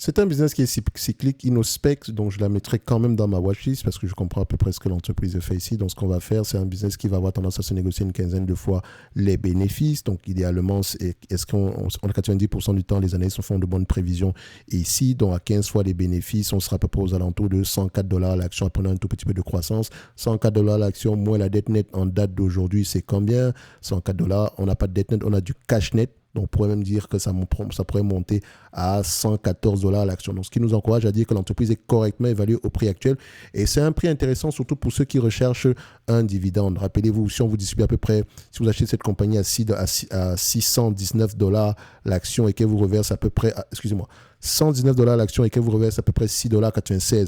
C'est un business qui est cyclique, Innospec, donc je la mettrai quand même dans ma watchlist parce que je comprends à peu près ce que l'entreprise fait ici. Donc, ce qu'on va faire, c'est un business qui va avoir tendance à se négocier une quinzaine de fois les bénéfices. Donc, idéalement, est-ce qu'on a 90% du temps, les analystes font de bonnes prévisions ici. Donc, à 15 fois les bénéfices, on sera à peu près aux alentours de 104 dollars l'action, en prenant un tout petit peu de croissance. 104 dollars l'action, moins la dette nette en date d'aujourd'hui, c'est combien? 104 dollars, on n'a pas de dette nette, on a du cash net. Donc, on pourrait même dire que ça pourrait monter à 114 dollars l'action. Donc, ce qui nous encourage à dire que l'entreprise est correctement évaluée au prix actuel. Et c'est un prix intéressant, surtout pour ceux qui recherchent un dividende. Rappelez-vous, si on vous distribue à peu près, si vous achetez cette compagnie à 619 dollars l'action et qu'elle vous reverse à peu près, excusez-moi, 119 dollars l'action et qu'elle vous reverse à peu près 6,96 dollars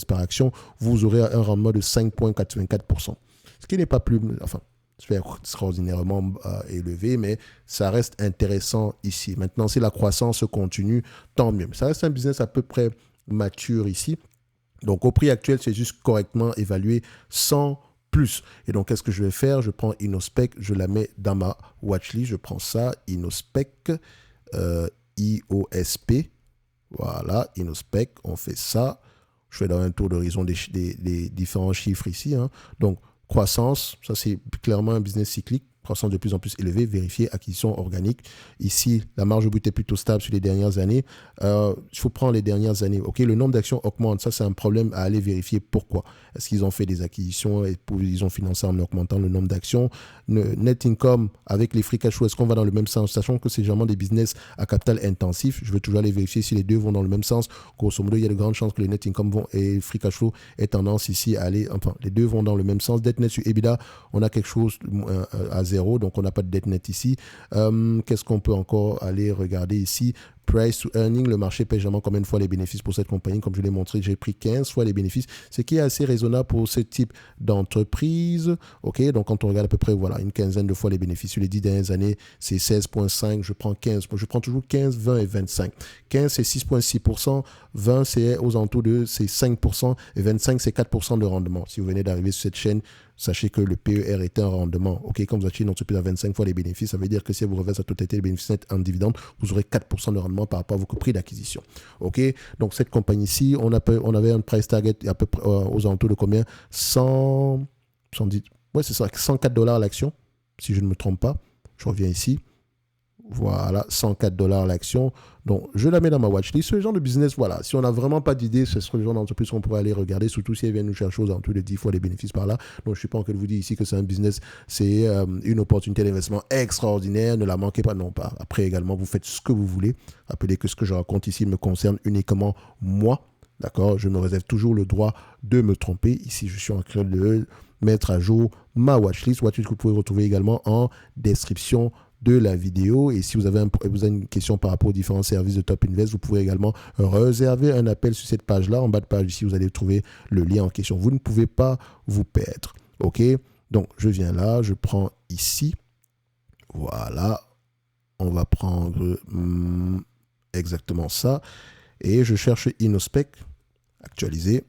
par action, vous aurez un rendement de 5,84%. Ce qui n'est pas plus, enfin, extraordinairement élevé, mais ça reste intéressant ici. Maintenant, si la croissance continue, tant mieux. Ça reste un business à peu près mature ici. Donc, au prix actuel, c'est juste correctement évalué sans plus. Et donc, qu'est-ce que je vais faire? Je prends Innospec, je la mets dans ma watchlist. Je prends ça, Innospec, IOSP. Voilà, Innospec, on fait ça. Je fais dans un tour d'horizon des différents chiffres ici. Hein. Donc, croissance, ça c'est clairement un business cyclique. Croissance de plus en plus élevée, vérifier, acquisition organique. Ici, la marge brute est plutôt stable sur les dernières années. Il faut prendre les dernières années. Ok, le nombre d'actions augmente. Ça, c'est un problème à aller vérifier pourquoi. Est-ce qu'ils ont fait des acquisitions et ils ont financé en augmentant le nombre d'actions? Net income avec les free cash flow, est-ce qu'on va dans le même sens? Sachant que c'est généralement des business à capital intensif, je veux toujours aller vérifier si les deux vont dans le même sens. Grosso modo, il y a de grandes chances que les net income et free cash flow aient tendance ici à aller, enfin, les deux vont dans le même sens. Dette net sur EBITDA, on a quelque chose à zéro, donc on n'a pas de dette nette ici. Qu'est-ce qu'on peut encore aller regarder ici? Price to earning, le marché paie généralement combien de fois les bénéfices pour cette compagnie? Comme je l'ai montré, j'ai pris 15 fois les bénéfices, ce qui est assez raisonnable pour ce type d'entreprise. Ok, donc quand on regarde à peu près, voilà, une quinzaine de fois les bénéfices sur les 10 dernières années, c'est 16,5, je prends 15. Je prends toujours 15, 20 et 25. 15, c'est 6,6%, 20, c'est aux alentours de c'est 5%, et 25, c'est 4% de rendement. Si vous venez d'arriver sur cette chaîne, sachez que le PER est un rendement. Ok, quand vous achetez une entreprise à 25 fois les bénéfices, ça veut dire que si elle vous reverse la totalité des bénéfices nets en dividende, vous aurez 4% de rendement par rapport à votre prix d'acquisition. Ok, donc cette compagnie-ci, on avait un price target à peu près aux alentours de combien? 110, ouais, c'est ça, 104 dollars l'action, si je ne me trompe pas. Je reviens ici. Voilà, 104 dollars l'action. Donc, je la mets dans ma watchlist. Ce genre de business, voilà. Si on n'a vraiment pas d'idée, ce serait le genre d'entreprise qu'on pourrait aller regarder, surtout si elle vient nous chercher aux alentours de 10 fois les bénéfices par là. Donc, je ne suis pas en train de vous dire ici que c'est un business, c'est une opportunité d'investissement extraordinaire. Ne la manquez pas, non pas. Après, également, vous faites ce que vous voulez. Rappelez que ce que je raconte ici me concerne uniquement moi. D'accord? Je me réserve toujours le droit de me tromper. Ici, je suis en train de mettre à jour ma watchlist. Watchlist que vous pouvez retrouver également en description de la vidéo. Et si vous avez une question par rapport aux différents services de Top Invest, vous pouvez également réserver un appel sur cette page-là. En bas de page ici, vous allez trouver le lien en question. Vous ne pouvez pas vous perdre. OK? Donc, je viens là, je prends ici. Voilà. On va prendre exactement ça. Et je cherche Innospec, actualiser.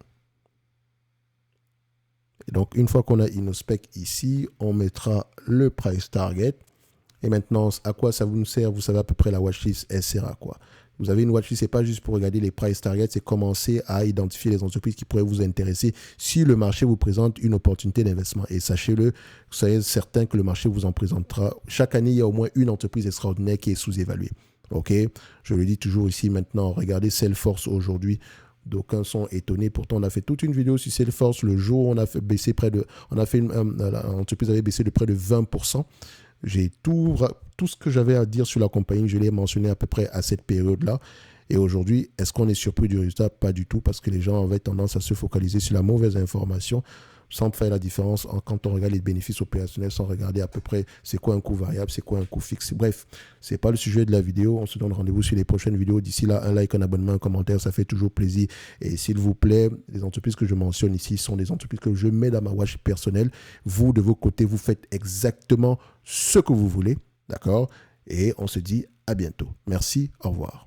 Et donc, une fois qu'on a Innospec ici, on mettra le price target. Et maintenant, à quoi ça vous sert? Vous savez à peu près la watchlist, elle sert à quoi? Vous avez une watchlist, ce n'est pas juste pour regarder les price targets, c'est commencer à identifier les entreprises qui pourraient vous intéresser si le marché vous présente une opportunité d'investissement. Et sachez-le, soyez certain que le marché vous en présentera. Chaque année, il y a au moins une entreprise extraordinaire qui est sous-évaluée. OK? Je le dis toujours ici maintenant, regardez Salesforce aujourd'hui. D'aucuns sont étonnés. Pourtant, on a fait toute une vidéo sur Salesforce le jour où on a fait baisser l'entreprise avait baissé de près de 20%. J'ai tout ce que j'avais à dire sur la compagnie, je l'ai mentionné à peu près à cette période-là. Et aujourd'hui, est-ce qu'on est surpris du résultat? Pas du tout, parce que les gens avaient tendance à se focaliser sur la mauvaise information, sans faire la différence quand on regarde les bénéfices opérationnels, sans regarder à peu près c'est quoi un coût variable, c'est quoi un coût fixe. Bref, ce n'est pas le sujet de la vidéo. On se donne rendez-vous sur les prochaines vidéos. D'ici là, un like, un abonnement, un commentaire, ça fait toujours plaisir. Et s'il vous plaît, les entreprises que je mentionne ici sont des entreprises que je mets dans ma watch personnelle. Vous, de vos côtés, vous faites exactement ce que vous voulez. D'accord? Et on se dit à bientôt. Merci, au revoir.